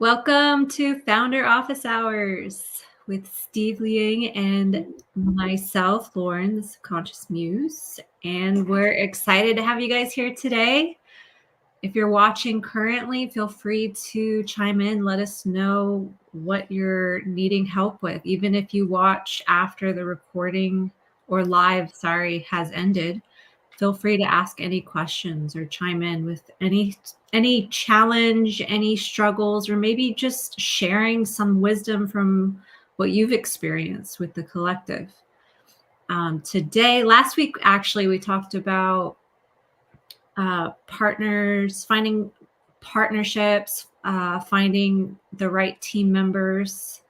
Welcome to Founder Office Hours with Steve Liang and myself, Lauren, the Subconscious Muse. And we're excited to have you guys here today. If you're watching currently, feel free to chime in. Let us know what you're needing help with. Even if you watch after the recording or live, has ended, feel free to ask any questions or chime in with any challenge, any struggles, or maybe just sharing some wisdom from what you've experienced with the collective. Last week, actually, we talked about partners, finding partnerships, finding the right team members.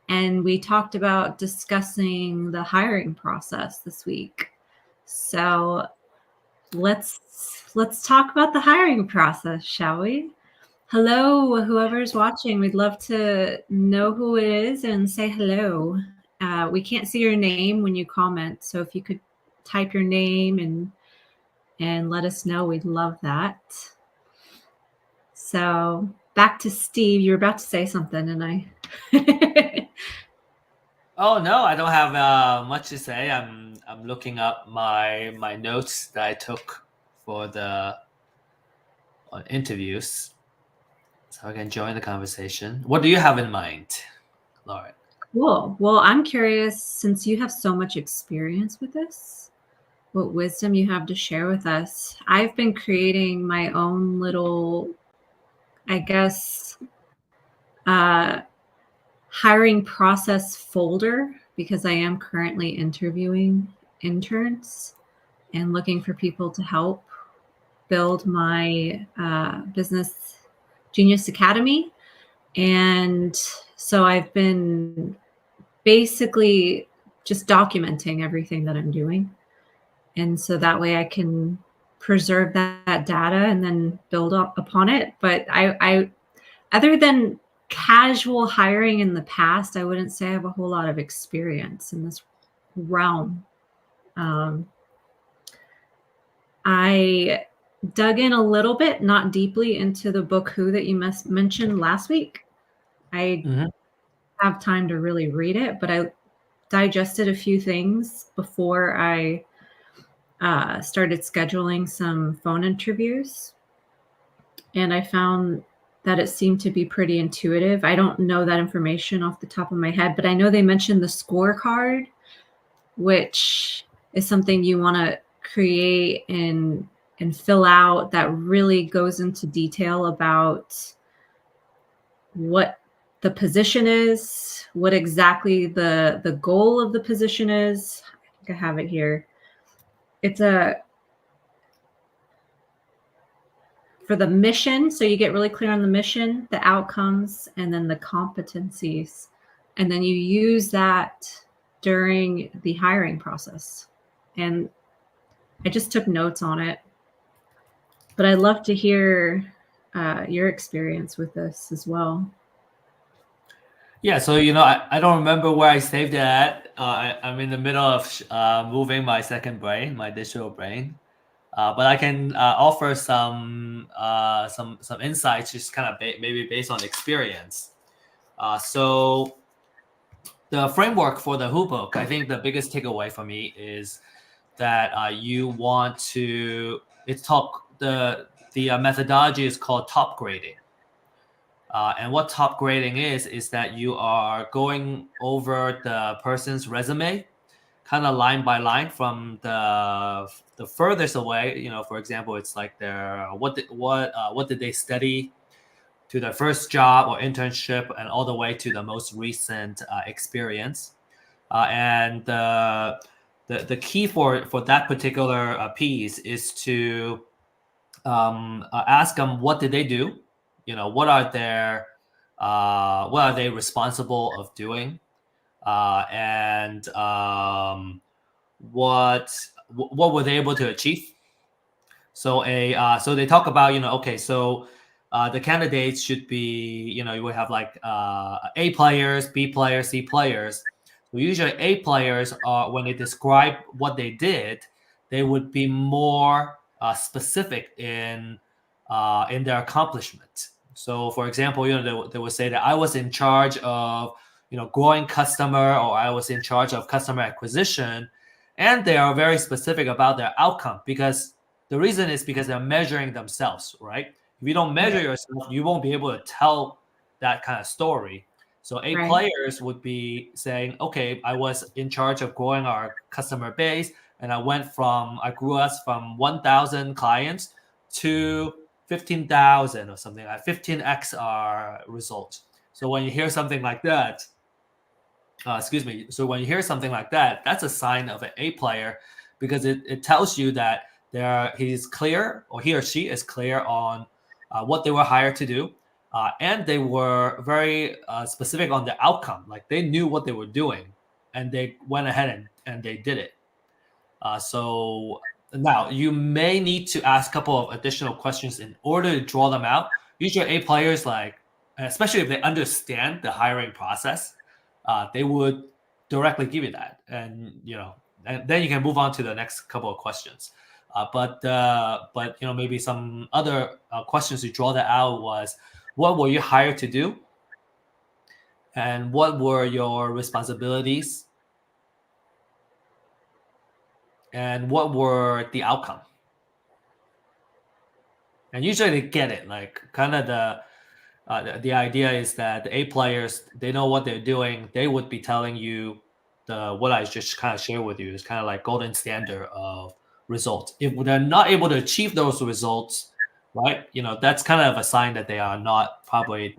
And we talked about discussing the hiring process this week. So let's talk about the hiring process, shall we? Hello, whoever's watching. We'd love to know who it is and say hello. We can't see your name when you comment, so if you could type your name and let us know, we'd love that. So back to Steve. You were about to say something, and I. Oh no, I don't have much to say. I'm looking up my notes that I took for the interviews, so I can join the conversation. What do you have in mind, Lauren? Cool. Well, I'm curious, since you have so much experience with this, what wisdom you have to share with us. I've been creating my own little, I guess, hiring process folder because I am currently interviewing interns and looking for people to help build my Business Genius Academy. And so I've been basically just documenting everything that I'm doing. And so that way I can preserve that data and then build up upon it. But I other than casual hiring in the past, I wouldn't say I have a whole lot of experience in this realm. I dug in a little bit, not deeply, into the book Who that you mentioned last week. I have time to really read it, but I digested a few things before I started scheduling some phone interviews. And I found that it seemed to be pretty intuitive. I don't know that information off the top of my head, but I know they mentioned the scorecard, which is something you want to create and fill out that really goes into detail about what the position is, what exactly the goal of the position is. I think I have it here. It's for the mission. So you get really clear on the mission, the outcomes, and then the competencies. And then you use that during the hiring process. And I just took notes on it. But I'd love to hear your experience with this as well. Yeah, so I don't remember where I saved it at. I'm in the middle of moving my second brain, my digital brain. But I can offer some insights, just kind of maybe based on experience. So the framework for the Who book, I think the biggest takeaway for me is that you want to. The methodology is called top grading. And what top grading is that you are going over the person's resume, kind of line by line from the furthest away. For example, it's like their what did they study, to their first job or internship, and all the way to the most recent experience. And the key for that particular piece is to ask them, what did they do? What are they responsible of doing? And what were they able to achieve? So so they talk about, okay, so the candidates should be, you would have like A players, B players, C players. So usually A players are, when they describe what they did, they would be more specific in their accomplishment. So, for example, they would say that I was in charge of growing customer, or I was in charge of customer acquisition, and they are very specific about their outcome because the reason is because they're measuring themselves, right? If you don't measure yourself, you won't be able to tell that kind of story. So A players would be saying, okay, I was in charge of growing our customer base, and I grew us from 1,000 clients to 15,000 or something like 15x our results. So when you hear something like that, So when you hear something like that, that's a sign of an A player because it tells you that he's clear, or he or she is clear on what they were hired to do. And they were very specific on the outcome. Like they knew what they were doing and they went ahead and they did it. So now you may need to ask a couple of additional questions in order to draw them out. Usually A players, especially if they understand the hiring process, they would directly give you that. And then you can move on to the next couple of questions. But maybe some other questions to draw that out was, what were you hired to do? And what were your responsibilities? And what were the outcome? And usually they get it. Like kind of the idea is that the A players, they know what they're doing. They would be telling you what I just kind of shared with you is kind of like golden standard of results. If they're not able to achieve those results, right? That's kind of a sign that they are not probably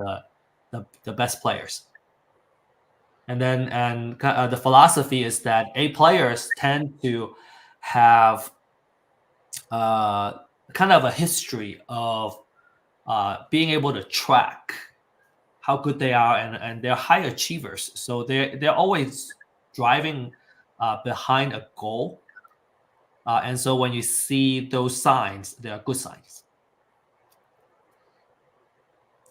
the best players. And then the philosophy is that A players tend to have kind of a history of being able to track how good they are, and they're high achievers. So they're always driving behind a goal. And so when you see those signs, they are good signs.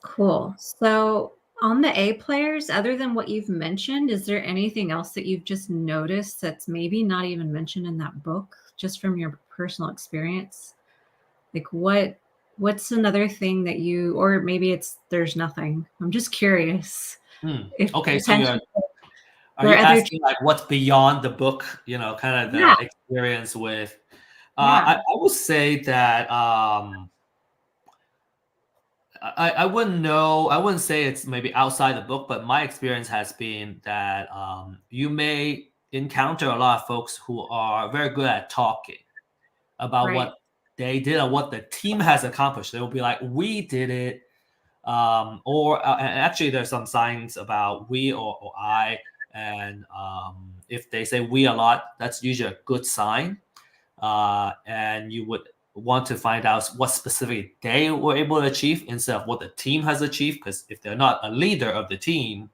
Cool. So on the A players, other than what you've mentioned, is there anything else that you've just noticed that's maybe not even mentioned in that book, just from your personal experience? Like what's another thing that or maybe there's nothing. I'm just curious. Okay, so are you asking like what's beyond the book, kind of the experience with I would say that I wouldn't say it's maybe outside the book, but my experience has been that you may encounter a lot of folks who are very good at talking about what they did or what the team has accomplished. They will be like, we did it. And actually there's some signs about we or I. And if they say we a lot, that's usually a good sign. And you would want to find out what specifically they were able to achieve instead of what the team has achieved. Because if they're not a leader of the team,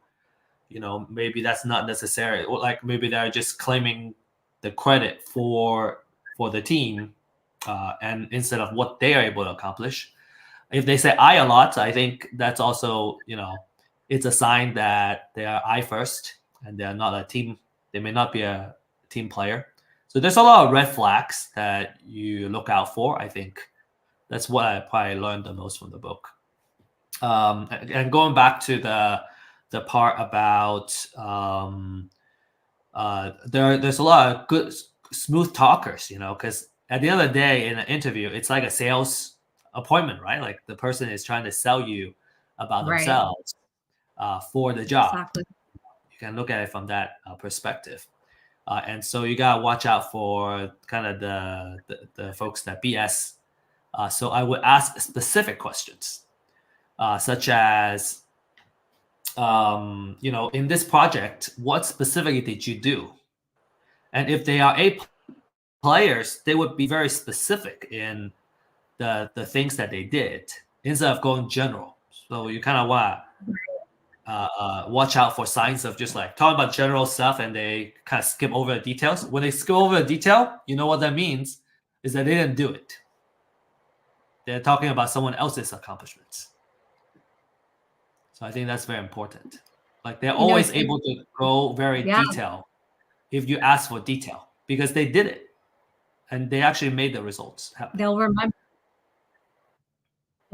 maybe that's not necessary. Or like maybe they're just claiming the credit for the team, and instead of what they are able to accomplish. If they say I a lot, I think that's also it's a sign that they are I first and they're not a team. They may not be a team player. So there's a lot of red flags that you look out for. I think that's what I probably learned the most from the book. And going back to the part about there's a lot of good smooth talkers, because at the end of the day in an interview, it's like a sales appointment, right? Like the person is trying to sell you about themselves for the job. Exactly. You can look at it from that perspective. And so you gotta watch out for kind of the folks that BS. So I would ask specific questions, such as, in this project, what specifically did you do? And if they are A players, they would be very specific in the things that they did instead of going general. So you kind of want to watch out for signs of just like talking about general stuff and they kind of skip over the details. When they skip over the detail, you know what that means is that they didn't do it. They're talking about someone else's accomplishments. So I think that's very important. Like they're always able to go very detailed if you ask for detail because they did it and they actually made the results happen. They'll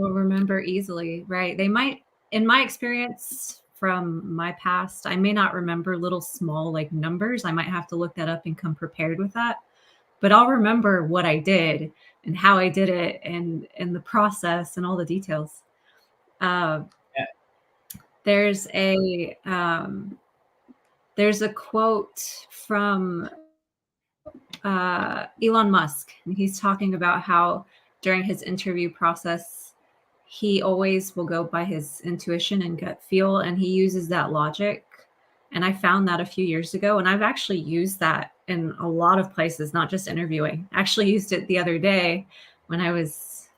will remember easily, right? They might, in my experience from my past, I may not remember little small like numbers. I might have to look that up and come prepared with that. But I'll remember what I did and how I did it and the process and all the details. Uh, Yeah. there's a quote from Elon Musk, and he's talking about how during his interview process, he always will go by his intuition and gut feel, and he uses that logic. And I found that a few years ago, and I've actually used that in a lot of places, not just interviewing. I actually used it the other day when I was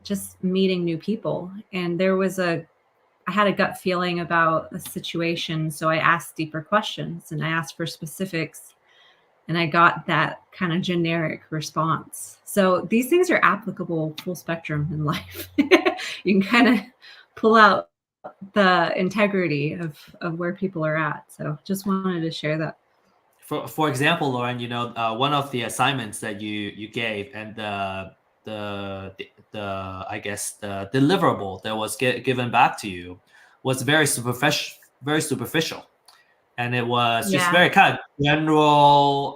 just meeting new people, and I had a gut feeling about a situation, so I asked deeper questions and I asked for specifics, and I got that kind of generic response. So these things are applicable full spectrum in life. You can kind of pull out the integrity of where people are at. So just wanted to share that. For example, Lauren, one of the assignments that you gave and the I guess the deliverable that was given back to you was very superficial, and it was just Yeah. very kind of general,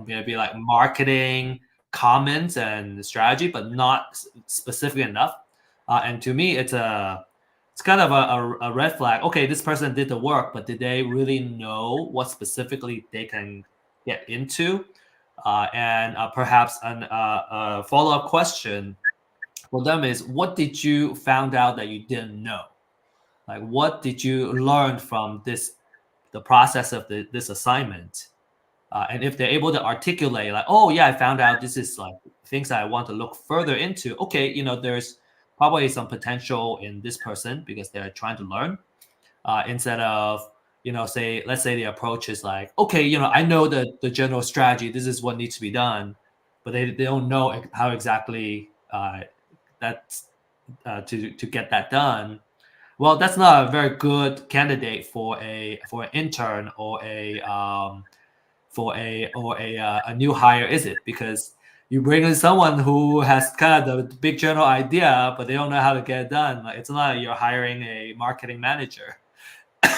maybe like marketing comments and strategy, but not specific enough. And to me, it's kind of a red flag. Okay, this person did the work, but did they really know what specifically they can get into? And perhaps a follow-up question for them is, what did you found out that you didn't know? Like, what did you learn from the process of this assignment? And if they're able to articulate, like, oh yeah, I found out this is like things that I want to look further into. Okay, there's probably some potential in this person because they're trying to learn. Instead of let's say the approach is like, okay, I know the general strategy. This is what needs to be done, but they don't know how exactly that's to get that done. Well, that's not a very good candidate for an intern or a new hire, is it? Because you bring in someone who has kind of the big general idea, but they don't know how to get it done. Like, it's not like you're hiring a marketing manager,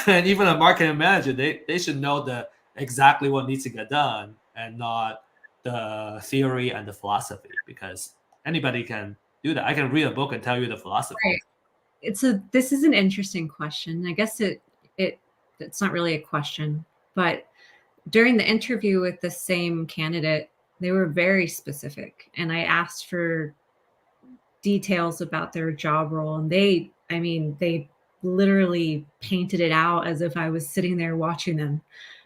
and even a marketing manager, they should know exactly what needs to get done and not the theory and the philosophy, because anybody can do that. I can read a book and tell you the philosophy. Right. This is an interesting question. I guess it's not really a question, but during the interview with the same candidate, they were very specific, and I asked for details about their job role, and they literally painted it out as if I was sitting there watching them.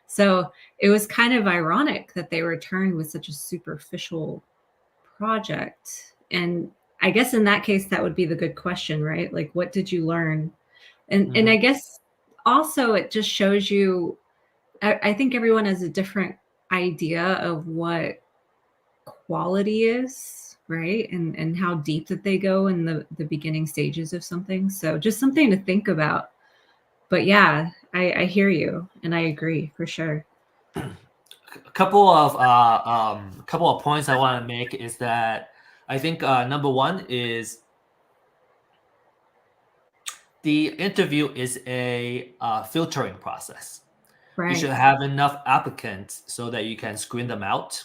So it was kind of ironic that they returned with such a superficial project. And I guess in that case, that would be the good question, right? Like, what did you learn? And I guess also it just shows you, I think everyone has a different idea of what quality is, right? And how deep that they go in the beginning stages of something. So just something to think about. But yeah, I hear you and I agree for sure. A couple of points I want to make is that I think number one is the interview is a filtering process. Right. You should have enough applicants so that you can screen them out,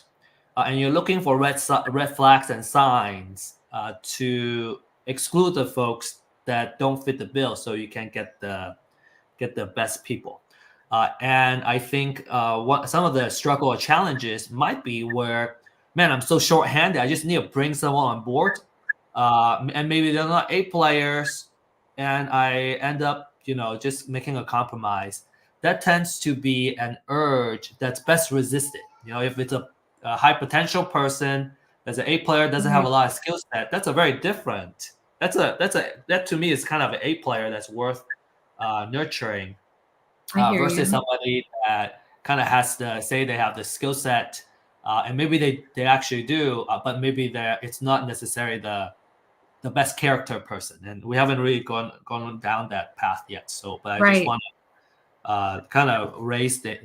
and you're looking for red flags and signs to exclude the folks that don't fit the bill, so you can get the best people. And I think some of the struggle or challenges might be where, man, I'm so short-handed. I just need to bring someone on board, and maybe they're not A players, and I end up, just making a compromise. That tends to be an urge that's best resisted. If it's a high potential person, as an A player, doesn't have a lot of skill set, that's a very different. That to me is kind of an A player that's worth nurturing. Versus somebody that kind of has to say they have the skill set, and maybe they actually do, but maybe it's not necessarily the best character person, and we haven't really gone down that path yet. So, but I just want to kind of raise the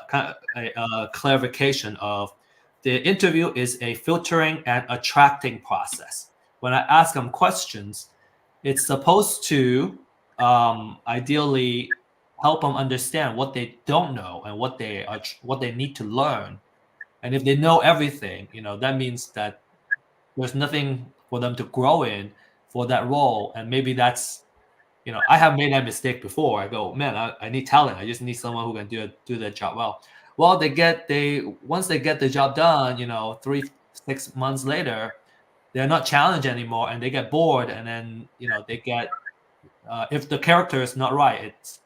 kind of clarification of the interview is a filtering and attracting process. when I ask them questions, it's supposed to ideally help them understand what they don't know and what they need to learn. And if they know everything, that means that there's nothing for them to grow in for that role. And maybe that's, I have made that mistake before. I go, man, I need talent. I just need someone who can do that job well. Well, once they get the job done, 3-6 months later, they're not challenged anymore, and they get bored, and then they get if the character is not right,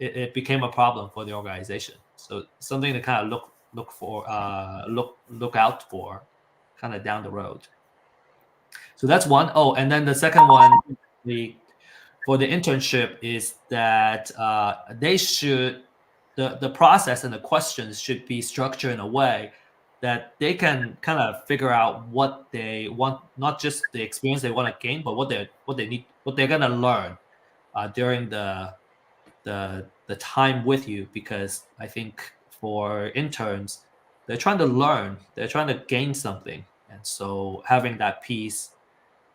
it became a problem for the organization. So something to kind of look out for, kind of down the road. So that's one. Oh, and then the second one, for the internship, is that the process and the questions should be structured in a way that they can kind of figure out what they want, not just the experience they want to gain, but what they're gonna learn during the time with you. Because I think for interns, they're trying to learn, they're trying to gain something, and so having that piece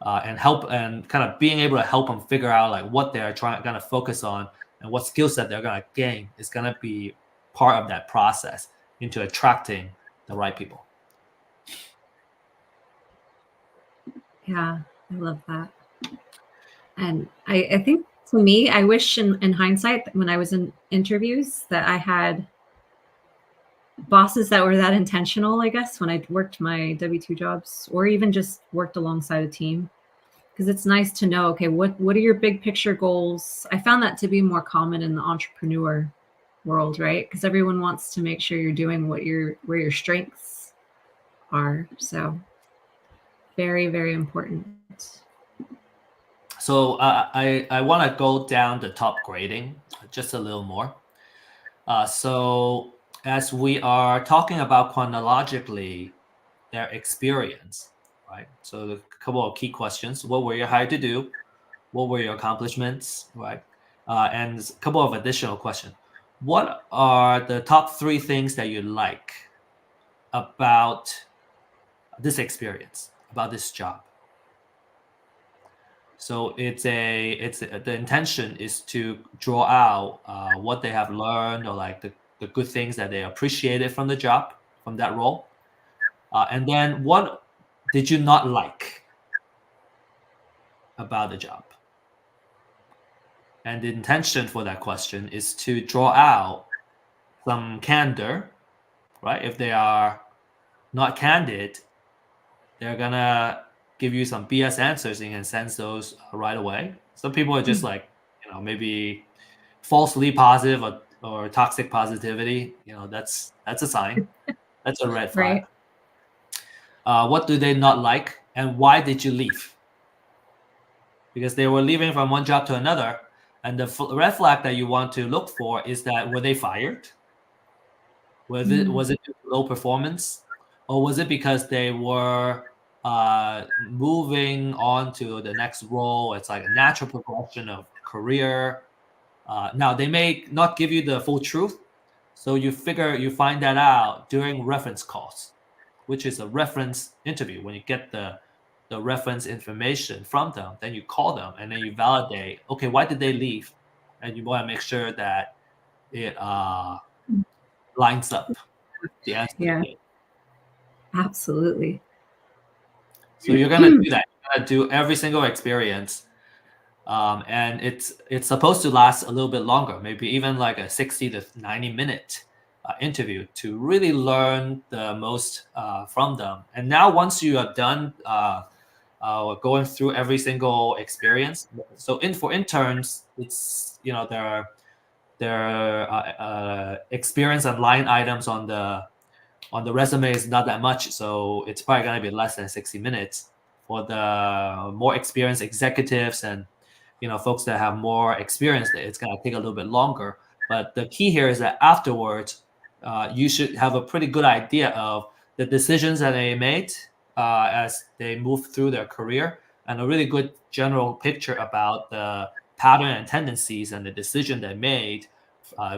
and help, and kind of being able to help them figure out like what they're gonna focus on and what skill set they're gonna gain is gonna be part of that process into attracting the right people. Yeah, I love that. And I think, to me, I wish in hindsight, when I was in interviews, that I had bosses that were that intentional, I guess, when I worked my W-2 jobs, or even just worked alongside a team. Because it's nice to know, okay, what are your big picture goals? I found that to be more common in the entrepreneur world, right? Because everyone wants to make sure you're doing where your strengths are. So very, very important. So I want to go down the top grading just a little more. So as we are talking about chronologically their experience, right? So a couple of key questions: what were you hired to do? What were your accomplishments, right? And a couple of additional questions. What are the top 3 things that you like about this experience, about this job? So the intention is to draw out what they have learned, or like the good things that they appreciated from the job, from that role. And then what did you not like about the job? And the intention for that question is to draw out some candor, right? If they are not candid, they're gonna give you some BS answers, and you can sense those right away. Some people are just like, maybe falsely positive or toxic positivity. That's a sign. That's a red flag. Right. What do they not like, and why did you leave? Because they were leaving from one job to another, and the red flag that you want to look for is that, were they fired? Was it low performance, or was it because they were moving on to the next role? It's like a natural progression of career. Now they may not give you the full truth, so you find that out during reference calls, which is a reference interview. When you get the reference information from them, then you call them and then you validate, okay, why did they leave? And you want to make sure that it lines up the answer. Yeah, absolutely. So you're gonna do that. You're gonna do every single experience, and it's supposed to last a little bit longer, maybe even like a 60 to 90-minute interview, to really learn the most from them. And now, once you are done going through every single experience, so for interns, it's their experience and line items on the resume is not that much, so it's probably going to be less than 60 minutes. For the more experienced executives and folks that have more experience, it's going to take a little bit longer. But the key here is that afterwards, you should have a pretty good idea of the decisions that they made as they move through their career, and a really good general picture about the pattern and tendencies and the decision they made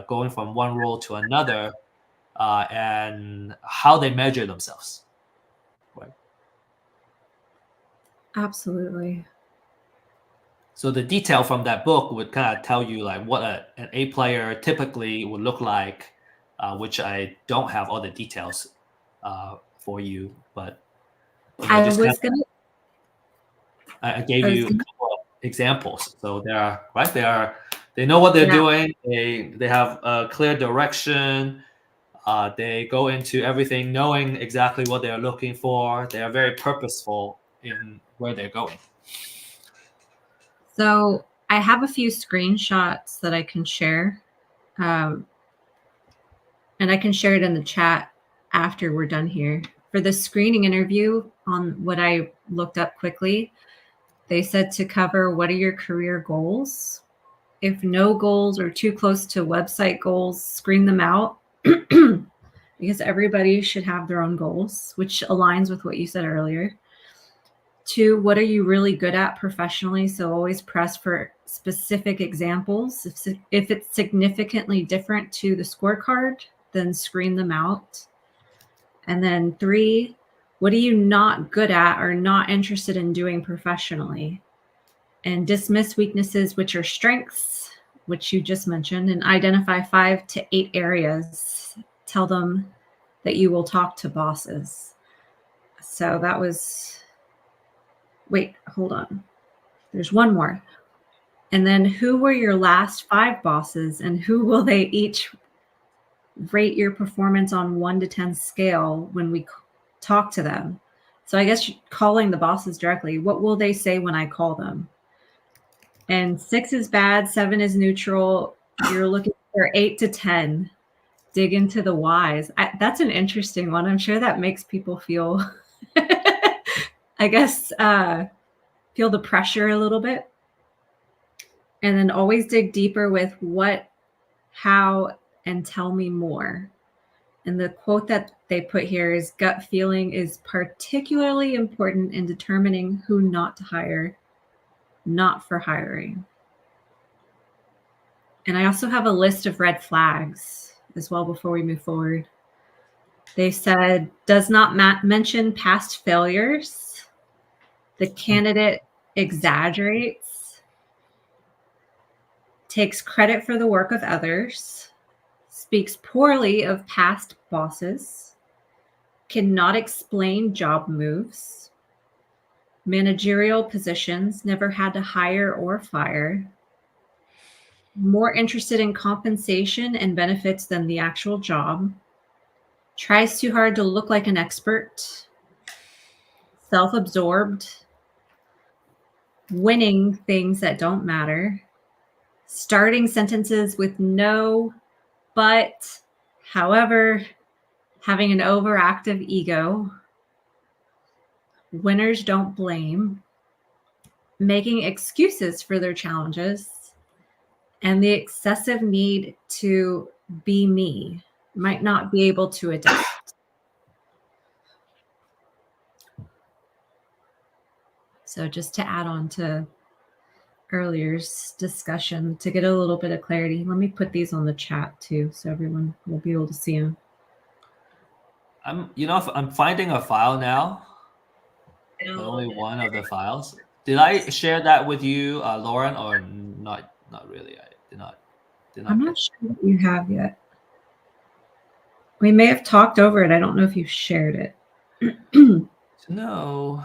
going from one role to another, and how they measure themselves. Right. Absolutely. So the detail from that book would kind of tell you like what an A player typically would look like, which I don't have all the details for you, but I just kind was gonna. of, I gave I was you a gonna. couple of examples. So they know what they're Yeah. doing. They have a clear direction. They go into everything knowing exactly what they're looking for. They are very purposeful in where they're going. So I have a few screenshots that I can share, and I can share it in the chat after we're done here. For the screening interview, on what I looked up quickly, they said to cover what are your career goals. If no goals are too close to website goals, screen them out because everybody should have their own goals, which aligns with what you said earlier. 2, what are you really good at professionally? So always press for specific examples. If it's significantly different to the scorecard, then screen them out. And then 3, what are you not good at or not interested in doing professionally? And dismiss weaknesses, which are strengths, which you just mentioned, and identify 5 to 8 areas. Tell them that you will talk to bosses. So that was, wait, hold on. There's one more. And then who were your last 5 bosses and who will they each rate your performance on 1 to 10 scale when we talk to them? So I guess calling the bosses directly, what will they say when I call them? And 6 is bad, 7 is neutral. You're looking for 8 to 10. Dig into the whys. That's an interesting one. I'm sure that makes people feel, I guess, feel the pressure a little bit. And then always dig deeper with what, how, and tell me more. And the quote that they put here is gut feeling is particularly important in determining who not to hire, not for hiring. And I also have a list of red flags as well before we move forward. They said, does not mention past failures. The candidate exaggerates, takes credit for the work of others, speaks poorly of past bosses, cannot explain job moves, managerial positions, never had to hire or fire, more interested in compensation and benefits than the actual job, tries too hard to look like an expert, self-absorbed, winning things that don't matter, starting sentences with no, but, however, having an overactive ego, winners don't blame, making excuses for their challenges, and the excessive need to be me, might not be able to adapt. So just to add on to earlier's discussion, to get a little bit of clarity, let me put these on the chat too, so everyone will be able to see them. I'm finding a file now. Only one of the files. Did I share that with you, Lauren, or not? Not really. I did not. I'm not sure what you have yet. We may have talked over it. I don't know if you shared it. No.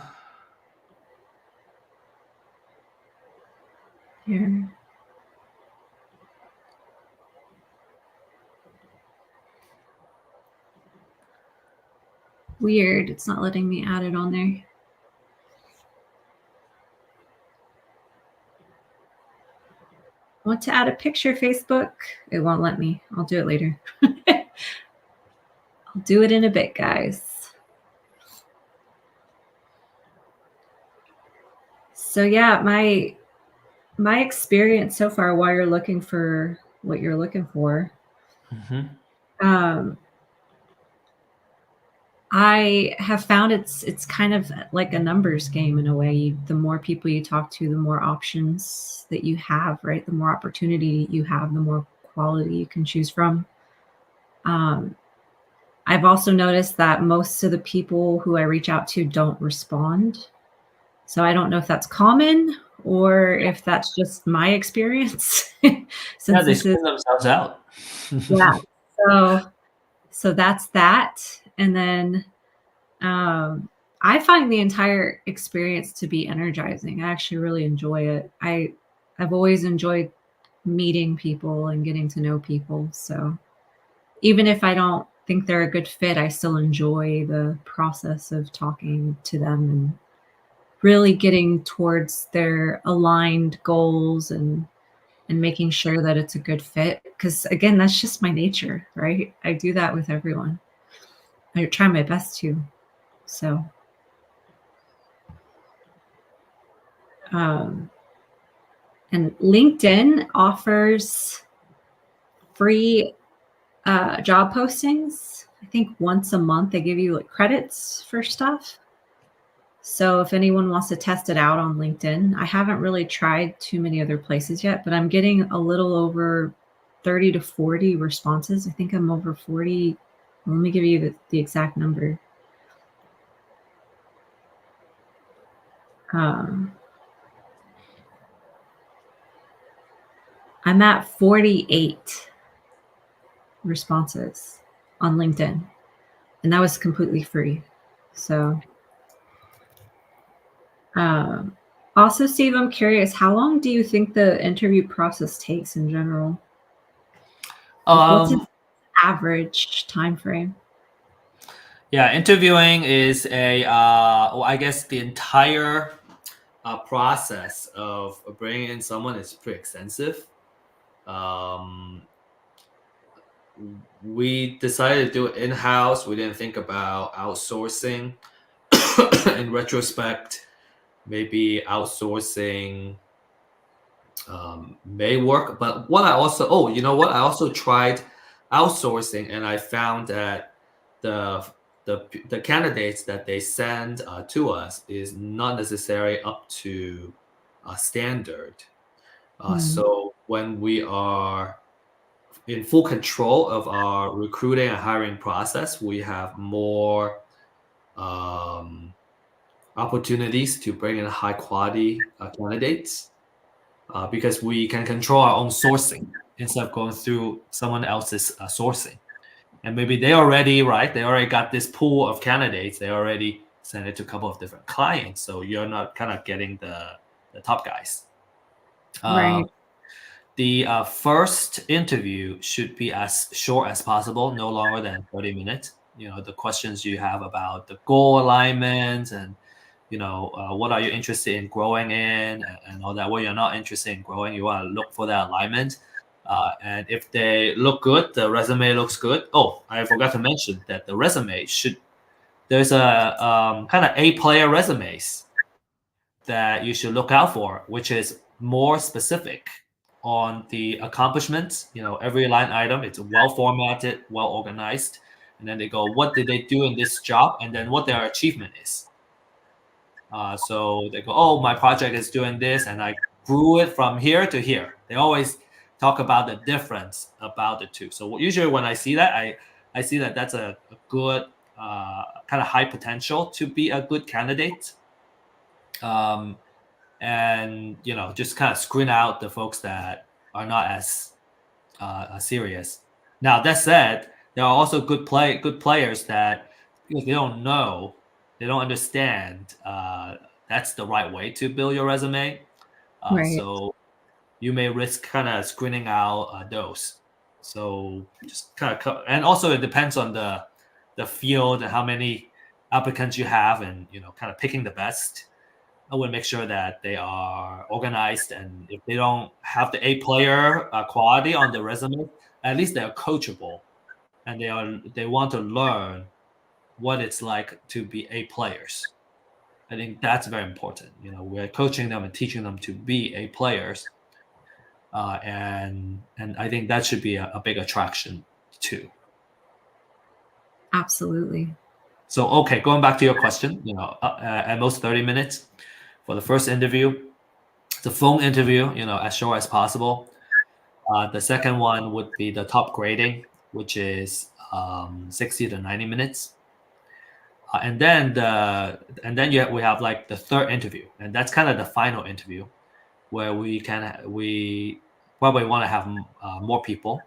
Here. Weird. It's not letting me add it on there. Want to add a picture, Facebook? It won't let me. I'll do it later. I'll do it in a bit, guys. So yeah, my experience so far while you're looking for what you're looking for, I have found it's kind of like a numbers game in a way. The more people you talk to, the more options that you have, right? The more opportunity you have, the more quality you can choose from. I've also noticed that most of the people who I reach out to don't respond. So I don't know if that's common or if that's just my experience Yeah, since they this is screen themselves out. yeah. So that's that. And then I find the entire experience to be energizing. I actually really enjoy it. I've always enjoyed meeting people and getting to know people. So even if I don't think they're a good fit, I still enjoy the process of talking to them and really getting towards their aligned goals and making sure that it's a good fit. Because again, that's just my nature, right? I do that with everyone. I try my best to. So, um, and LinkedIn offers free job postings. I think once a month they give you like credits for stuff. So if anyone wants to test it out on LinkedIn, I haven't really tried too many other places yet, but I'm getting a little over 30 to 40 responses. I think I'm over 40. Let me give you the exact number. Um, I'm at 48 responses on LinkedIn, and that was completely free. So, also, Steve, I'm curious, how long do you think the interview process takes in general? Like, what's an average time frame? Yeah, interviewing is well, I guess the entire process of bringing in someone is pretty extensive. Um, we decided to do it in-house. We didn't think about outsourcing. In retrospect, maybe outsourcing may work. But what I also, you know what? I also tried outsourcing, and I found that the the candidates that they send to us is not necessarily up to standard. Hmm. So when we are in full control of our recruiting and hiring process, we have more um, opportunities to bring in high quality candidates because we can control our own sourcing instead of going through someone else's sourcing. And maybe they already, right? They already got this pool of candidates. They already sent it to a couple of different clients. So you're not kind of getting the top guys. Right. The first interview should be as short as possible, no longer than 30 minutes. The questions you have about the goal alignment and, what are you interested in growing in and all that. What you're not interested in growing, you want to look for that alignment. And if they look good, the resume looks good. Oh, I forgot to mention that the resume there's a kind of A-player resumes that you should look out for, which is more specific on the accomplishments. Every line item, it's well formatted, well organized. And then they go, what did they do in this job? And then what their achievement is. So they go, oh, my project is doing this, and I grew it from here to here. They always talk about the difference about the two. So usually when I see that, I see that that's a good kind of high potential to be a good candidate. And just kind of screen out the folks that are not as serious. Now that said, there are also good players that because they don't know, they don't understand that's the right way to build your resume. Right. So you may risk kind of screening out those. So just kind of, and also it depends on the field and how many applicants you have, and kind of picking the best. I would make sure that they are organized, and if they don't have the A-player quality on the resume, at least they are coachable, and they want to learn what it's like to be A-players. I think that's very important. We're coaching them and teaching them to be A-players, and I think that should be a big attraction too. Absolutely. So okay, going back to your question, at most 30 minutes for the first interview. The phone interview, as short as possible. The second one would be the top grading, which is 60 to 90 minutes. and then we have like the third interview, and that's kind of the final interview, where we probably want to have more people,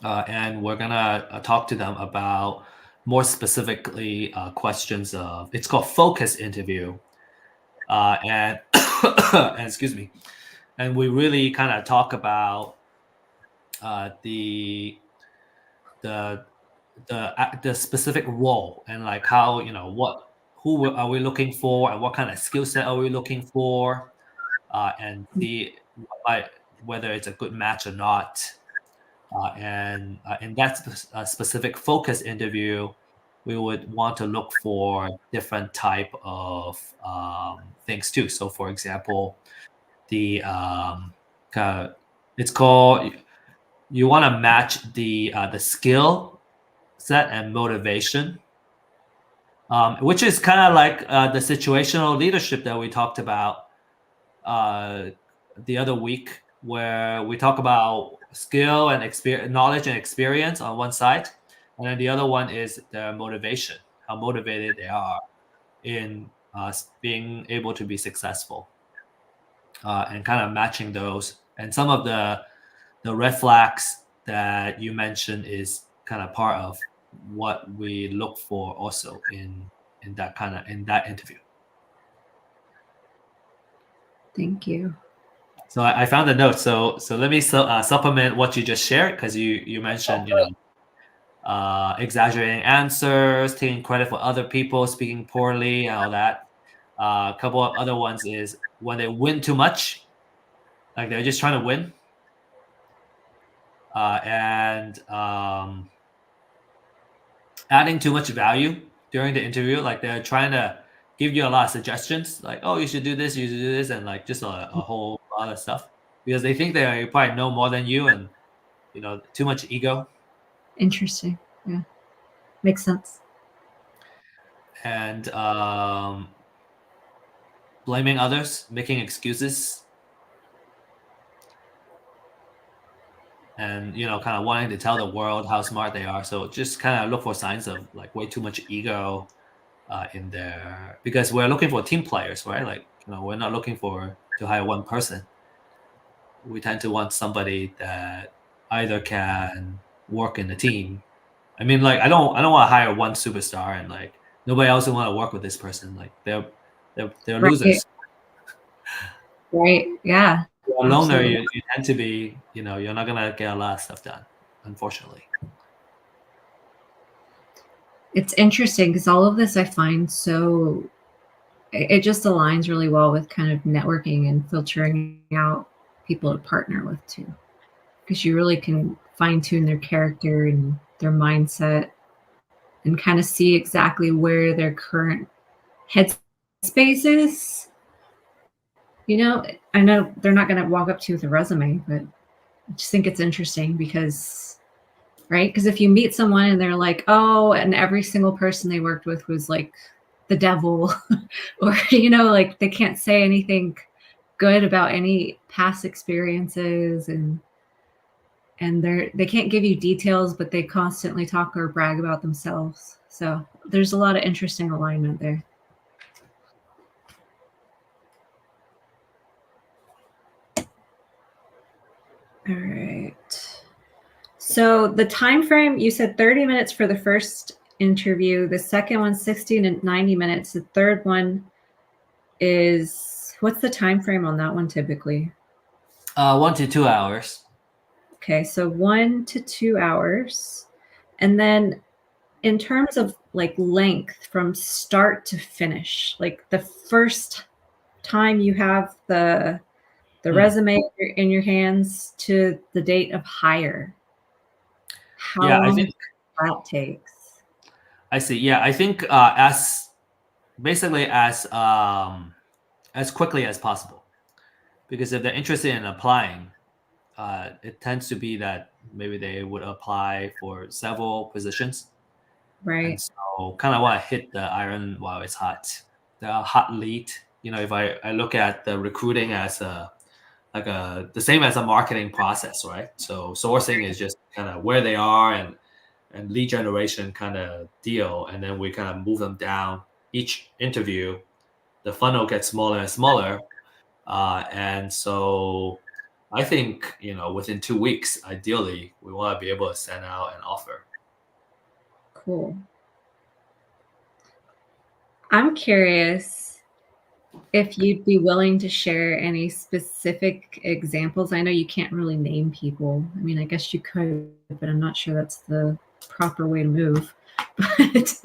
and we're gonna talk to them about more specifically questions of, it's called focus interview, and and excuse me, and we really kind of talk about the specific role, and like how, who are we looking for, and what kind of skill set are we looking for, and see like whether it's a good match or not. And in that specific focus interview, we would want to look for different type of things too. So, for example, the it's called, you want to match the skill set and motivation, which is kind of like the situational leadership that we talked about the other week, where we talk about skill and knowledge and experience on one side, and then the other one is their motivation, how motivated they are in being able to be successful, and kind of matching those. And some of the red flags that you mentioned is kind of part of what we look for also in that interview. Thank you. So I found the note. So let me supplement what you just shared, because you mentioned exaggerating answers, taking credit for other people, speaking poorly, and all that. A couple of other ones is when they win too much, like they're just trying to win, and adding too much value during the interview, like they're trying to give you a lot of suggestions, like, oh, you should do this, and like just a whole lot of stuff, because they think they probably know more than you, and too much ego. Interesting. Yeah, makes sense. And blaming others, making excuses, and kind of wanting to tell the world how smart they are. So just kind of look for signs of like way too much ego in there, because we're looking for team players, right? Like we're not looking to hire one person. We tend to want somebody that either can work in the team. I mean, like I don't want to hire one superstar and like nobody else will want to work with this person. Like they're Right. losers. Right. Yeah. You're a loner, you tend to be, you're not gonna get a lot of stuff done, unfortunately. It's interesting because all of this I find it just aligns really well with kind of networking and filtering out people to partner with too, because you really can fine tune their character and their mindset and kind of see exactly where their current headspace is. I know they're not going to walk up to you with a resume, but I just think it's interesting because, right? Because if you meet someone and they're like, oh, and every single person they worked with was like the devil, or, like they can't say anything good about any past experiences, and they can't give you details, but they constantly talk or brag about themselves. So there's a lot of interesting alignment there. All right. So the time frame, you said 30 minutes for the first interview. The second one, 60 to 90 minutes. The third one is, what's the time frame on that one typically? 1 to 2 hours. Okay, so 1 to 2 hours. And then in terms of like length from start to finish, like the first time you have the resume in your hands to the date of hire, how long that takes? I see. Yeah, I think as quickly as possible, because if they're interested in applying, it tends to be that maybe they would apply for several positions. Right. And so kind of want to hit the iron while it's hot. The hot lead, if I look at the recruiting as the same as a marketing process, right? So sourcing is just kind of where they are and and lead generation kind of deal, and then we kind of move them down each interview. The funnel gets smaller and smaller, and so I think within 2 weeks, ideally, we want to be able to send out an offer. Cool. I'm curious if you'd be willing to share any specific examples. I know you can't really name people. I mean, I guess you could, but I'm not sure that's the proper way to move. But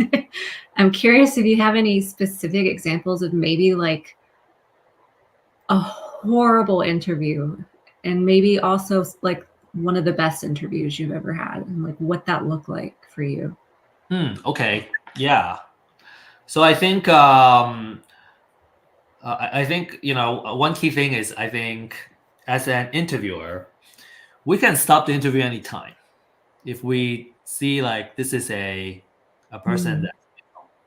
I'm curious if you have any specific examples of maybe like a horrible interview and maybe also like one of the best interviews you've ever had and like what that looked like for you. Okay. Yeah. So I think one key thing is, I think as an interviewer, we can stop the interview anytime if we see like this is a person that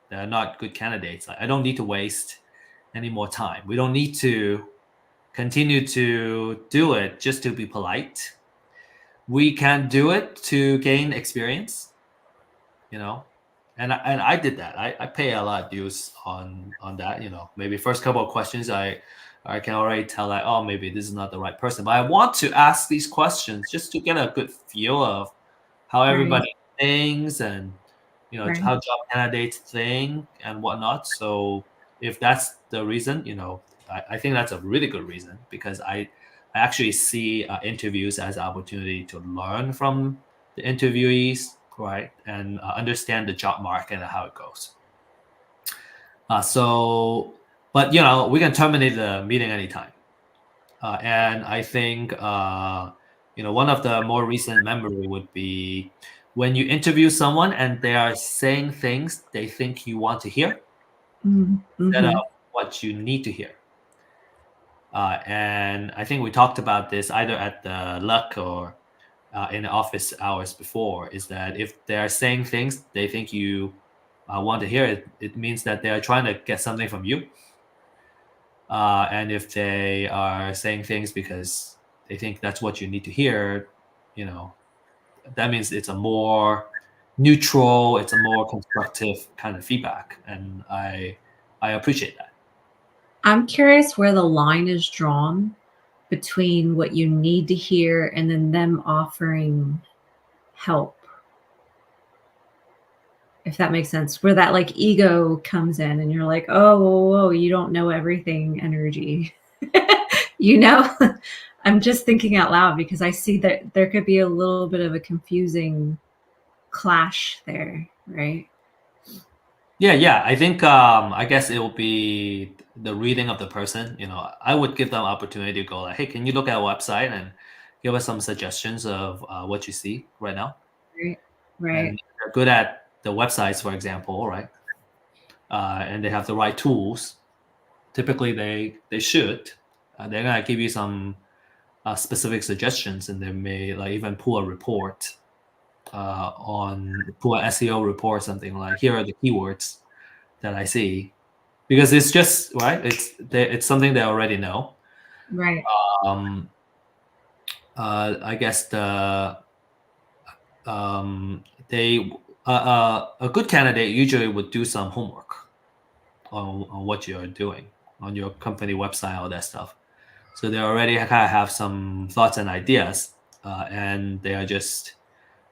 they're not good candidates. I don't need to waste any more time. We don't need to continue to do it just to be polite. We can do it to gain experience, and I did that. I pay a lot of dues on that. Maybe first couple of questions I can already tell like, oh, maybe this is not the right person. But I want to ask these questions just to get a good feel of how everybody thinks, and how job candidates think and whatnot. So if that's the reason, I think that's a really good reason, because I actually see interviews as an opportunity to learn from the interviewees, right, and understand the job market and how it goes. But we can terminate the meeting anytime. And I think one of the more recent memory would be when you interview someone and they are saying things they think you want to hear instead of what you need to hear. And I think we talked about this either at the Luck or in the office hours before, is that if they're saying things they think you want to hear, it means that they're trying to get something from you. And if they are saying things because they think that's what you need to hear, that means it's a more neutral, it's a more constructive kind of feedback. And I appreciate that. I'm curious where the line is drawn between what you need to hear and then them offering help. If that makes sense, where that like ego comes in and you're like, oh, whoa, you don't know everything energy. I'm just thinking out loud because I see that there could be a little bit of a confusing clash there, right? Yeah. I think I guess it will be the reading of the person. I would give them opportunity to go like, hey, can you look at our website and give us some suggestions of what you see right now? Right. And they're good at the websites, for example, right? And they have the right tools. Typically, they should. They're gonna give you some specific suggestions, and they may like even pull a report pull an SEO report, something like, here are the keywords that I see, because it's just right. It's something they already know. Right. I guess a good candidate usually would do some homework on what you're doing on your company website, all that stuff. So they already kind of have some thoughts and ideas, and they are just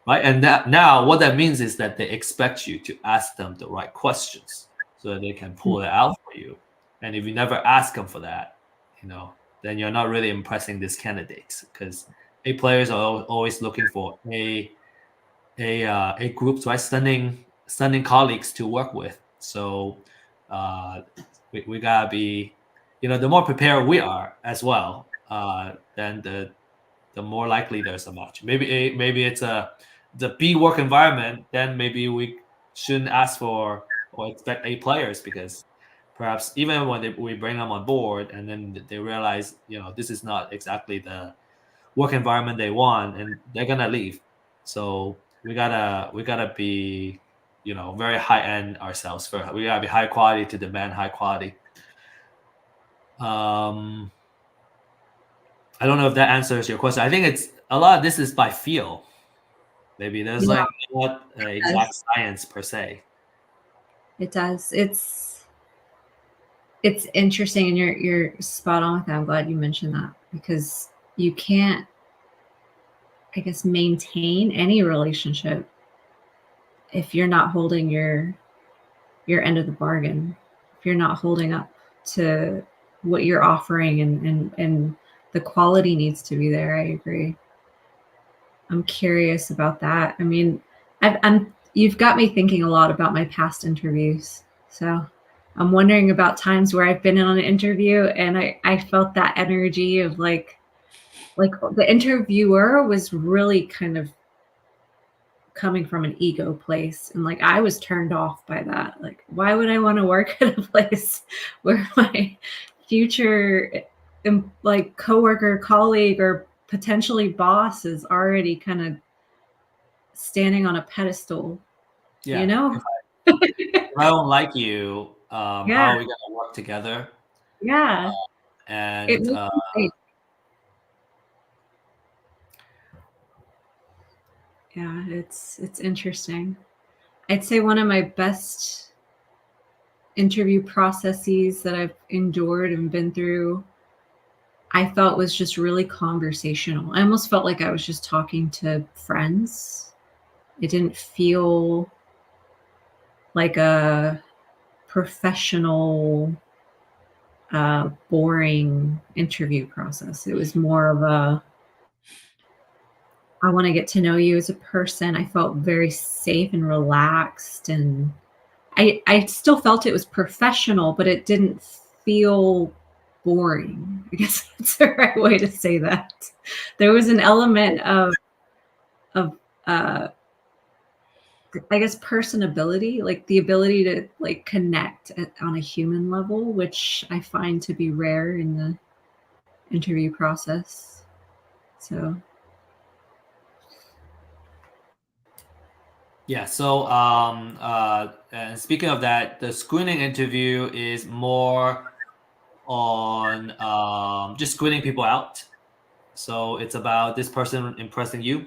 right. And now what that means is that they expect you to ask them the right questions so that they can pull it out for you. And if you never ask them for that, then you're not really impressing these candidates, because A players are always looking for a group, right? Stunning colleagues to work with. So we gotta be, the more prepared we are as well, then the more likely there's a match. Maybe it's the B work environment, then maybe we shouldn't ask for or expect A players, because perhaps even when we bring them on board and then they realize this is not exactly the work environment they want, and they're gonna leave. So we gotta be very high end ourselves first. We gotta be high quality to demand high quality. I don't know if that answers your question. I think it's a lot of this is by feel. Maybe there's like not exact science per se. It does. It's interesting, and you're spot on with that. I'm glad you mentioned that, because you can't, I guess, maintain any relationship if you're not holding your end of the bargain, if you're not holding up to what you're offering, and the quality needs to be there. I agree. I'm curious about that. I mean, you've got me thinking a lot about my past interviews. So I'm wondering about times where I've been on an interview and I felt that energy of like the interviewer was really kind of coming from an ego place, and like I was turned off by that. Like, why would I want to work at a place where my future like coworker, colleague, or potentially boss is already kind of standing on a pedestal? Yeah. You know? If I don't like you, how Yeah. are we gonna work together? Yeah. And It makes me think. Yeah, it's interesting. I'd say one of my best interview processes that I've endured and been through, I felt was just really conversational. I almost felt like I was just talking to friends. It didn't feel like a professional, boring interview process. It was more of a, I want to get to know you as a person. I felt very safe and relaxed, and I still felt it was professional, but it didn't feel boring. I guess that's the right way to say that. There was an element of uh, I guess personability, like the ability to like connect on a human level, which I find to be rare in the interview process. So yeah, so and speaking of that, the screening interview is more on just screening people out. So it's about this person impressing you.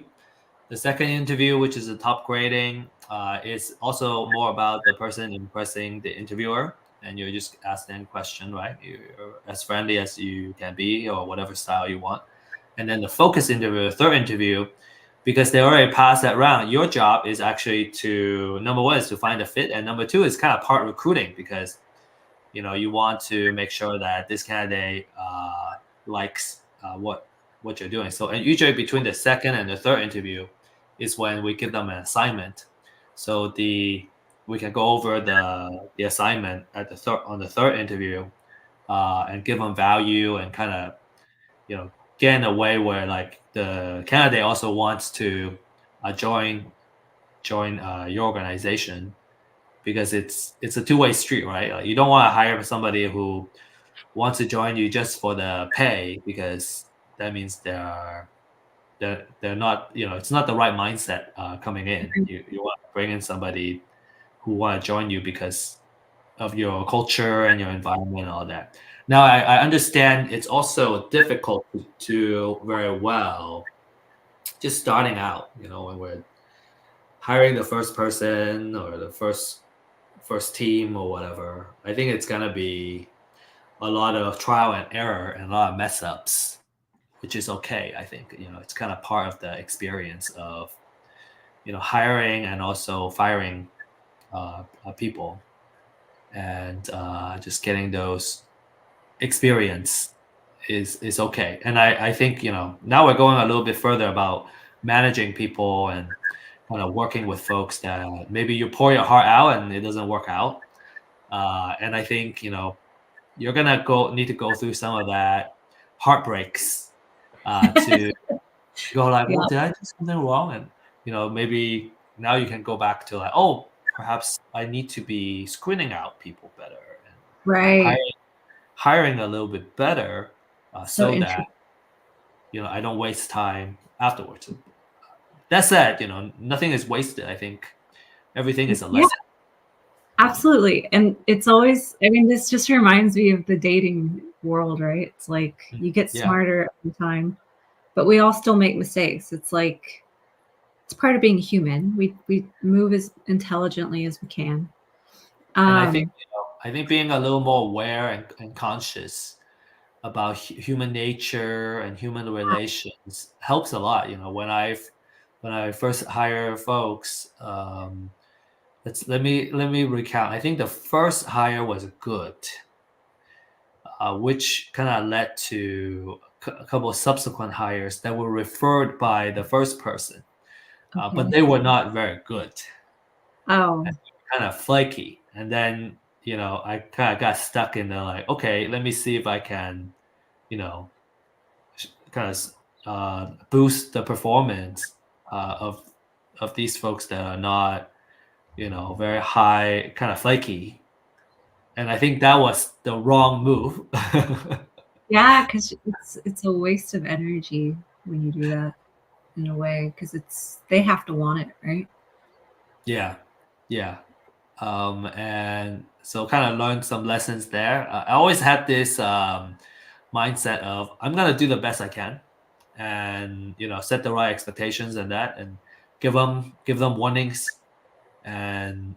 The second interview, which is the top grading, is also more about the person impressing the interviewer, and you just ask them question, right? You're as friendly as you can be, or whatever style you want. And then the focus interview, the third interview, because they already passed that round, your job is actually to, number one is to find a fit, and number two is kind of part recruiting, because you want to make sure that this candidate likes what you're doing. So, and usually between the second and the third interview is when we give them an assignment. So we can go over the assignment at on the third interview, and give them value, and kind of get in a way where like the candidate also wants to join your organization, because it's a two-way street, right? Like, you don't want to hire somebody who wants to join you just for the pay, because that means they're not, it's not the right mindset coming in. You want to bring in somebody who want to join you because of your culture and your environment and all that. Now, I understand it's also difficult to do very well just starting out, when we're hiring the first person or the first team or whatever. I think it's gonna be a lot of trial and error and a lot of mess ups, which is okay. I think it's kind of part of the experience of hiring and also firing people, and just getting those experience is okay. And I think now we're going a little bit further about managing people and kind of working with folks that maybe you pour your heart out and it doesn't work out. And I think you're gonna need to go through some of that heartbreaks to go like, well, did I do something wrong? And maybe now you can go back to like, oh, perhaps I need to be screening out people better, and right. hiring a little bit better, So that I don't waste time afterwards. That said, nothing is wasted. I think everything is a lesson. Absolutely. And it's always, I mean, this just reminds me of the dating world, right? It's like you get smarter every time, but we all still make mistakes. It's like it's part of being human. We move as intelligently as we can. And I think being a little more aware and conscious about human nature and human relations helps a lot. When I first hire folks, let me recount. I think the first hire was good, which kind of led to a couple of subsequent hires that were referred by the first person, but Okay. they were not very good. Oh, Kind of flaky. And then, I kind of got stuck in the like, okay, let me see if I can, kind of boost the performance of these folks that are not, very high, kind of flaky. And I think that was the wrong move. yeah, because it's a waste of energy when you do that in a way, because they have to want it, right? Yeah, yeah. And so kind of learned some lessons there. I always had this mindset of I'm gonna do the best I can, and set the right expectations and that, and give them warnings, and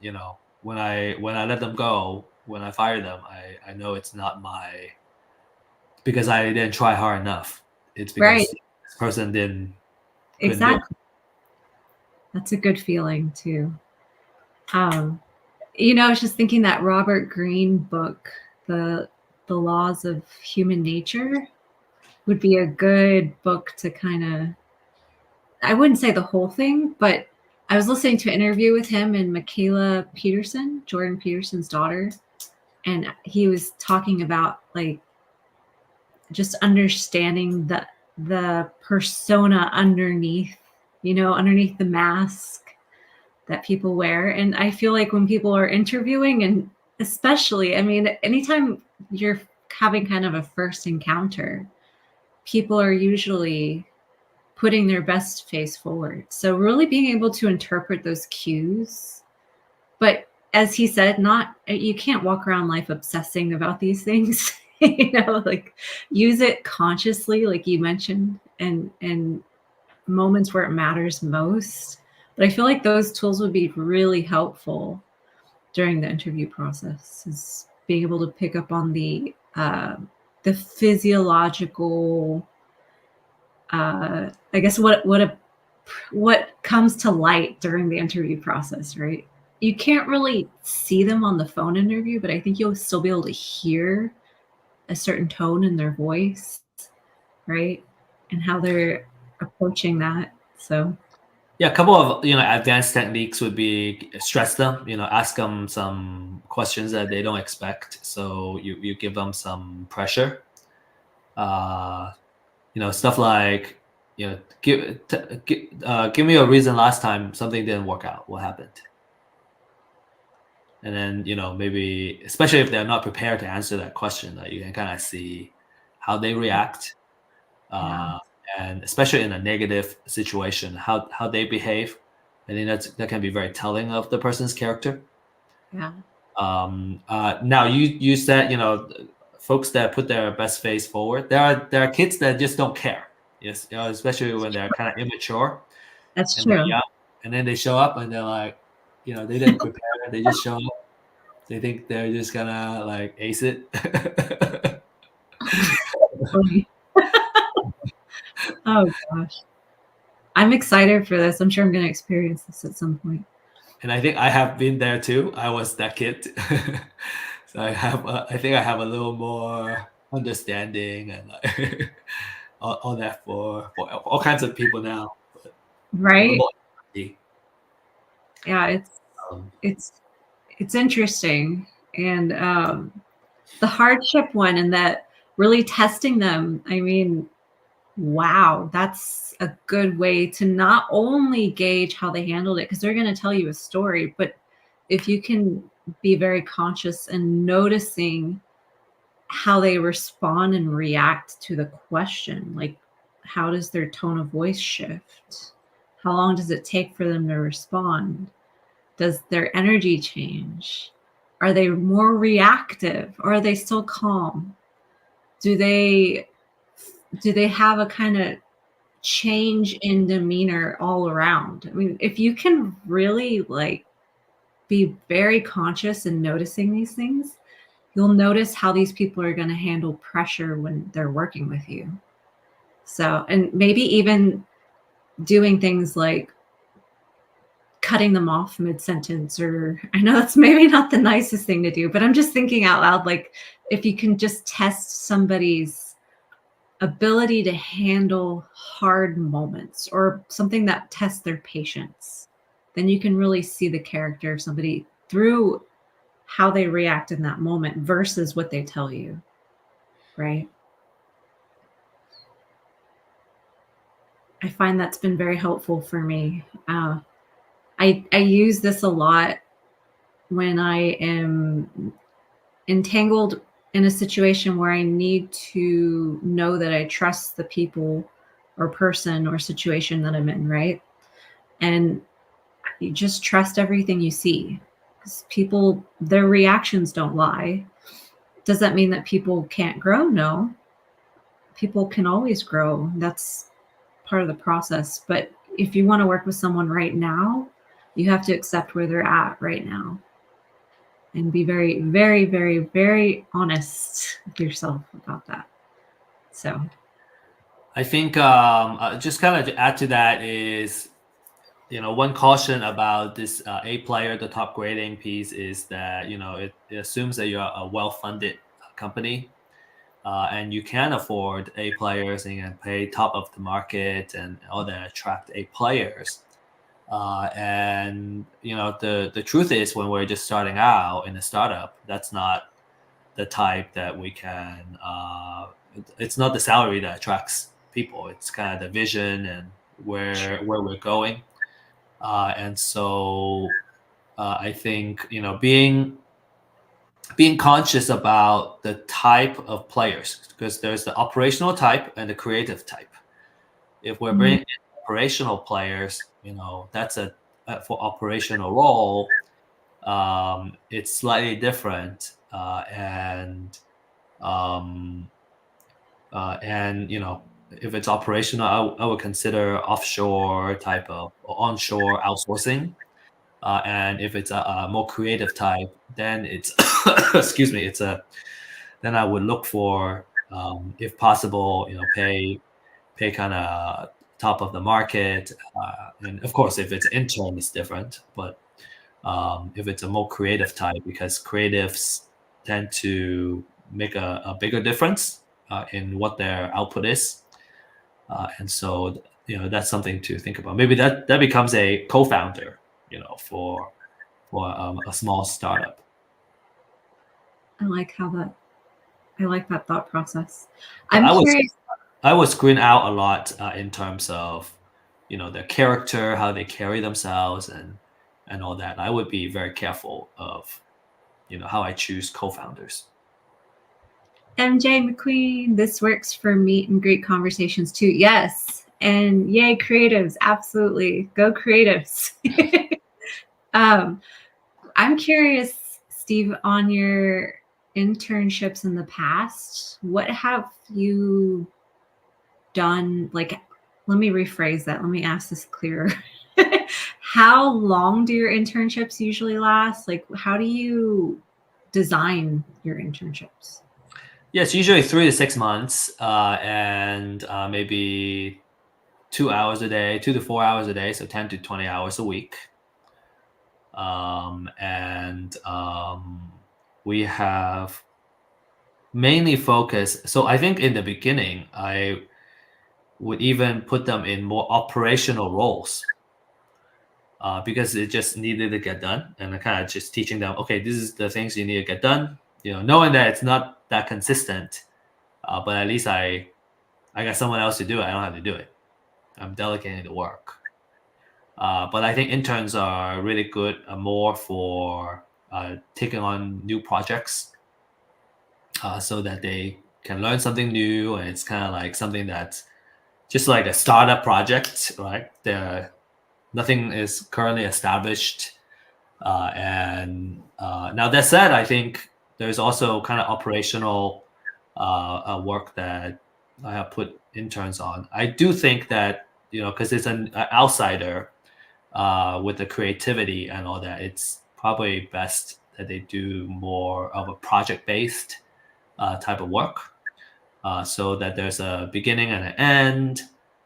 when I let them go, when I fire them, I know it's not because I didn't try hard enough. It's Right. because this person couldn't do it. Exactly. That's a good feeling too. I was just thinking that Robert Greene book, the Laws of Human Nature, would be a good book to kind of, I wouldn't say the whole thing, but I was listening to an interview with him and Michaela Peterson, Jordan Peterson's daughter, and he was talking about like just understanding the persona underneath, underneath the mask that people wear. And I feel like when people are interviewing, and especially, I mean, anytime you're having kind of a first encounter, people are usually putting their best face forward. So really being able to interpret those cues. But as he said, you can't walk around life obsessing about these things. Like use it consciously, like you mentioned, and moments where it matters most. But I feel like those tools would be really helpful during the interview process, is being able to pick up on the physiological, I guess what comes to light during the interview process, right? You can't really see them on the phone interview, but I think you'll still be able to hear a certain tone in their voice, right? And how they're approaching that. So Yeah, a couple of advanced techniques would be stress them. Ask them some questions that they don't expect. So you give them some pressure. Stuff like give me a reason last time something didn't work out. What happened? And then maybe especially if they're not prepared to answer that question, that you can kind of see how they react. yeah. And especially in a negative situation, how they behave. I think that can be very telling of the person's character. Yeah. Now you said folks that put their best face forward. There are kids that just don't care. Yes, especially when they're kind of immature That's and they're true. young, and then they show up and they're like, they didn't prepare. They just show up. They think they're just gonna like ace it. Funny. Oh gosh. I'm excited for this. I'm sure I'm going to experience this at some point. And I think I have been there too. I was that kid. So I think I have a little more understanding and like all that for all kinds of people now. But a little Right? more empathy. Yeah, Um, it's interesting. And the hardship one, and that really testing them, I mean, wow, that's a good way to not only gauge how they handled it, because they're going to tell you a story, but if you can be very conscious and noticing how they respond and react to the question, like how does their tone of voice shift? How long does it take for them to respond? Does their energy change? Are they more reactive, or are they still calm? Do they have a kind of change in demeanor all around. I mean, if you can really like be very conscious in noticing these things, you'll notice how these people are going to handle pressure when they're working with you. So, and maybe even doing things like cutting them off mid-sentence, or I know that's maybe not the nicest thing to do, but I'm just thinking out loud, like if you can just test somebody's ability to handle hard moments or something that tests their patience, then you can really see the character of somebody through how they react in that moment versus what they tell you, right? I find that's been very helpful for me. I use this a lot when I am entangled in a situation where I need to know that I trust the people or person or situation that I'm in, right? And you just trust everything you see because people, their reactions don't lie. Does that mean that people can't grow? No, people can always grow. That's part of the process. But if you want to work with someone right now, you have to accept where they're at right now and be very, very, very, very honest with yourself about that. So I think just kind of to add to that is, one caution about this A player, the top grading piece is that, it assumes that you're a well-funded company and you can afford A players and you can pay top of the market and all that attract A players. And the truth is when we're just starting out in a startup, that's not the type that we can. It's not the salary that attracts people. It's kind of the vision and where we're going. And so I think being conscious about the type of players, because there's the operational type and the creative type. If we're bringing in operational players, that's for operational role, it's slightly different, and if it's operational, I would consider offshore type of or onshore outsourcing. And if it's a more creative type, then it's excuse me, then I would look for, if possible, pay kind of top of the market. And of course, if it's intern, it's different. But if it's a more creative type, because creatives tend to make a bigger difference in what their output is. And so, that's something to think about. Maybe that becomes a co-founder, for a small startup. I like that thought process. I would screen out a lot in terms of, their character, how they carry themselves, and all that. I would be very careful of, how I choose co-founders. MJ McQueen, this works for meet and greet conversations too. Yes. And yay, creatives. Absolutely. Go creatives. I'm curious, Steve, on your internships in the past, what have you done? Like, let me rephrase that. Let me ask this clearer. How long do your internships usually last? Like, how do you design your internships? Yes, usually 3 to 6 months, and maybe 2 hours a day, 2 to 4 hours a day, so 10 to 20 hours a week. And we have mainly focused. So I think in the beginning, I would even put them in more operational roles because it just needed to get done. And I kind of just teaching them, okay, this is the things you need to get done, knowing that it's not that consistent, but at least I got someone else to do it. I don't have to do it. I'm delegating the work. But I think interns are really good, more for taking on new projects so that they can learn something new. And it's kind of like something that's just like a startup project, right? Nothing is currently established. And now that said, I think there's also kind of operational work that I have put interns on. I do think that, because it's an outsider with the creativity and all that, it's probably best that they do more of a project-based type of work, so that there's a beginning and an end,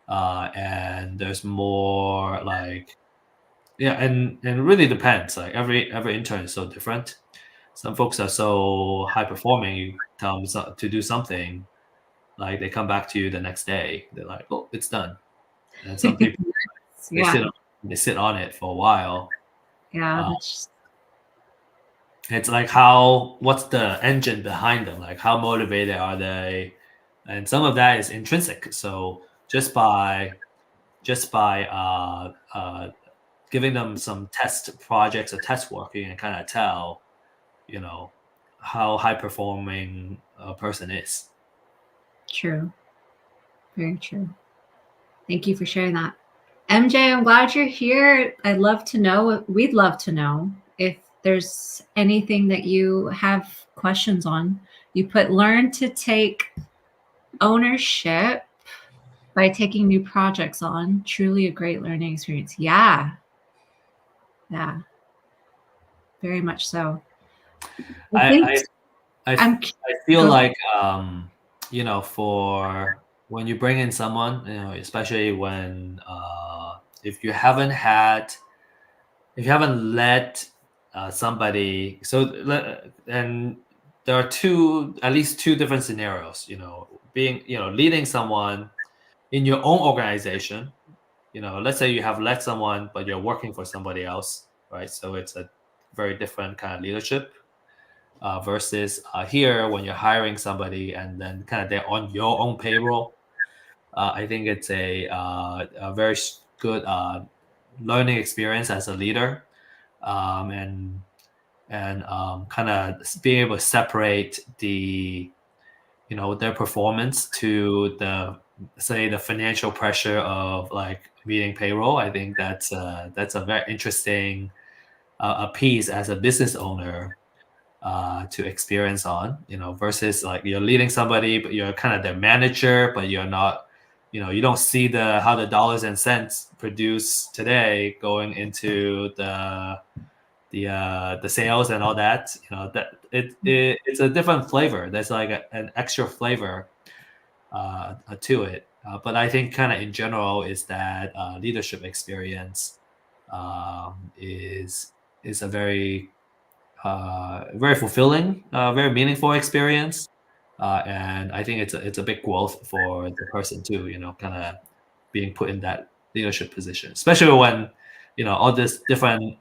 and there's more like, and it really depends. Like every intern is so different. Some folks are so high performing. You tell them to do something, like they come back to you the next day. They're like, "Oh, it's done." And some people they Yeah. sit on it for a while. Yeah. It's like what's the engine behind them? Like how motivated are they? And some of that is intrinsic. So just by giving them some test projects or test work, you can kind of tell, how high performing a person is. True. Very true. Thank you for sharing that. MJ, I'm glad you're here. We'd love to know if there's anything that you have questions on. You put learn to take ownership by taking new projects on. Truly a great learning experience. Yeah. Yeah. Very much so. I feel Go. like, for when you bring in someone, especially when if you haven't led somebody, and there are at least two different scenarios, leading someone in your own organization. Let's say you have led someone but you're working for somebody else, right? So it's a very different kind of leadership, versus here when you're hiring somebody and then kind of they're on your own payroll. I think it's a very good learning experience as a leader, and kind of being able to separate their performance to the financial pressure of like meeting payroll. I think that's a very interesting a piece as a business owner to experience on, versus like you're leading somebody, but you're kind of their manager, but you're not, you don't see how the dollars and cents produce today going into the sales and all that. That it's a different flavor. There's like an extra flavor to it. But I think kind of in general is that leadership experience is a very very fulfilling, very meaningful experience, and I think it's a big growth for the person too. Kind of being put in that leadership position, especially when all this different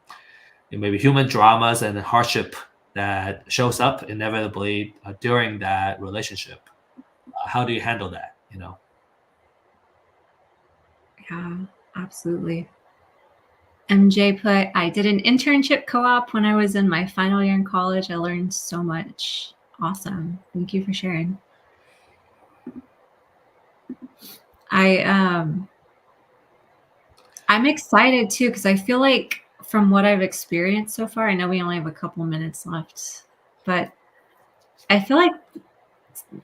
maybe human dramas and hardship that shows up inevitably during that relationship. How do you handle that? Yeah, absolutely. MJ put, I did an internship co-op when I was in my final year in college. I learned so much. Awesome. Thank you for sharing. I'm excited too, because I feel like from what I've experienced so far, I know we only have a couple minutes left, but I feel like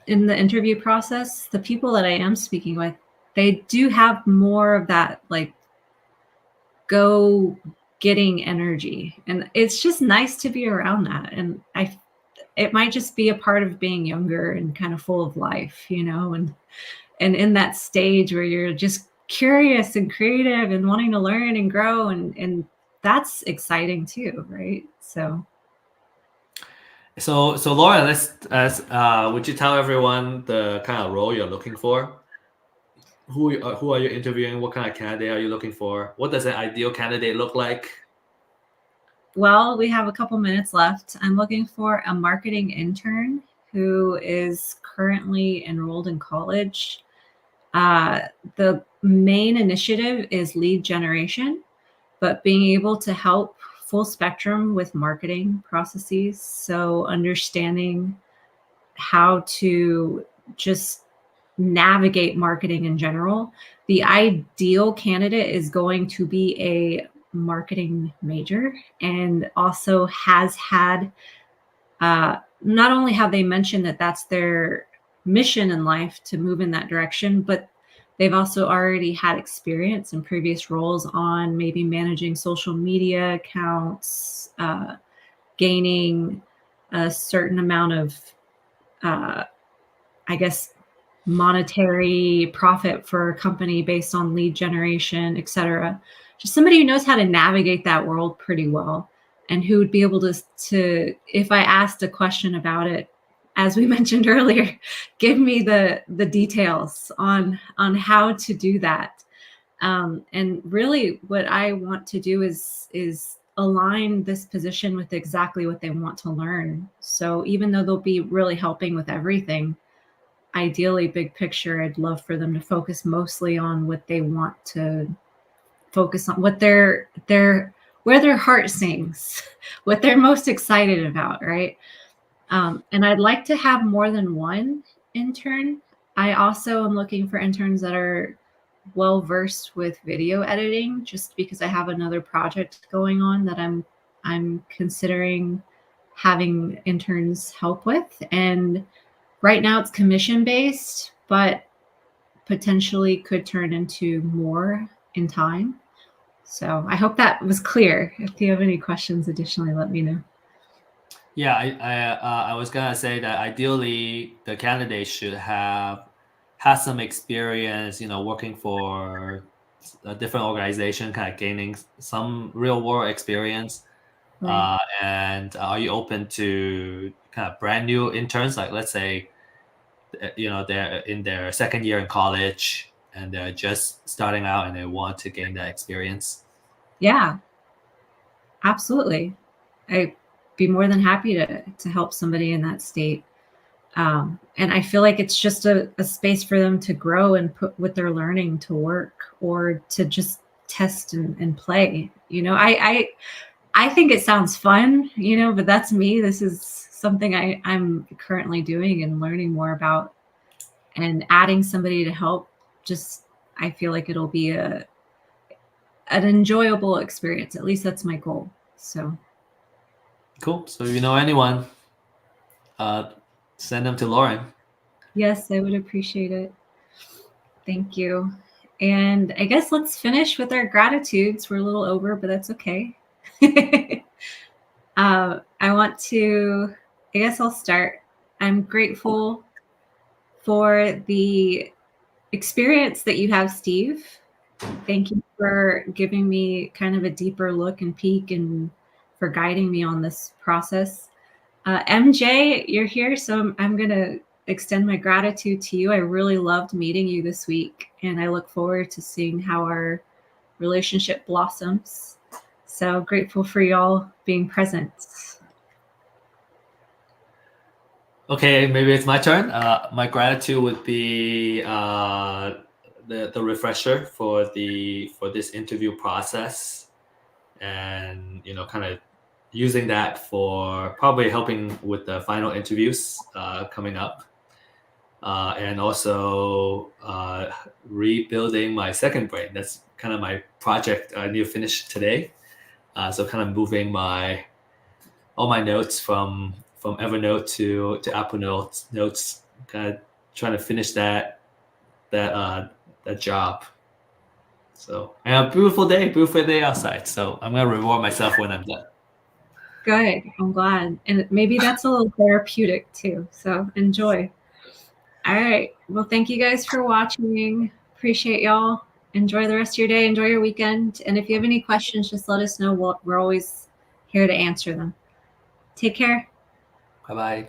in the interview process, the people that I am speaking with, they do have more of that like go getting energy, and it's just nice to be around that. And it might just be a part of being younger and kind of full of life, and in that stage where you're just curious and creative and wanting to learn and grow, and that's exciting too, right? So Lauren, would you tell everyone the kind of role you're looking for? Who are you interviewing? What kind of candidate are you looking for? What does an ideal candidate look like? Well, we have a couple minutes left. I'm looking for a marketing intern who is currently enrolled in college. The main initiative is lead generation, but being able to help full spectrum with marketing processes. So understanding how to just navigate marketing in general. The ideal candidate is going to be a marketing major and also has had, not only have they mentioned that that's their mission in life to move in that direction, but they've also already had experience in previous roles on maybe managing social media accounts, gaining a certain amount of, I guess, monetary profit for a company based on lead generation, et cetera. Just somebody who knows how to navigate that world pretty well, and who would be able to, if I asked a question about it, as we mentioned earlier, give me the details on how to do that. And really what I want to do is align this position with exactly what they want to learn. So even though they'll be really helping with everything, ideally, big picture, I'd love for them to focus mostly on what they want to focus on, what where their heart sings, what they're most excited about, right? And I'd like to have more than one intern. I also am looking for interns that are well versed with video editing, just because I have another project going on that I'm considering having interns help with. And right now it's commission based, but potentially could turn into more in time. So I hope that was clear. If you have any questions additionally, let me know. Yeah, I was gonna say that ideally the candidate should have some experience, working for a different organization, kind of gaining some real world experience. Right. And are you open to kind of brand new interns? Like, let's say, they're in their second year in college and they're just starting out and they want to gain that experience. Yeah, absolutely. I'd be more than happy to help somebody in that state. And I feel like it's just a space for them to grow and put what they're learning to work, or to just test and play. I think it sounds fun, but that's me. This is something I'm currently doing and learning more about, and adding somebody to help. Just, I feel like it'll be an enjoyable experience. At least that's my goal. So Cool. So if you know anyone, send them to Lauren. yes, I would appreciate it. Thank you. And I guess let's finish with our gratitudes. We're a little over, but that's okay. I guess I'll start. I'm grateful for the experience that you have, Steve. Thank you for giving me kind of a deeper look and peek, and for guiding me on this process. MJ, you're here, so I'm going to extend my gratitude to you. I really loved meeting you this week, and I look forward to seeing how our relationship blossoms. So grateful for y'all being present. Okay, maybe it's my turn. My gratitude would be the refresher for this interview process, and kind of using that for probably helping with the final interviews coming up, and also rebuilding my second brain. That's kind of my project I need to finish today. So kind of moving all my notes from Evernote to Apple Notes, kind of trying to finish that job. So, and a beautiful day outside. So I'm gonna reward myself when I'm done. Good. I'm glad. And maybe that's a little therapeutic too. So enjoy. All right. Well, thank you guys for watching. Appreciate y'all. Enjoy the rest of your day. Enjoy your weekend. And if you have any questions, just let us know. We're always here to answer them. Take care. Bye bye.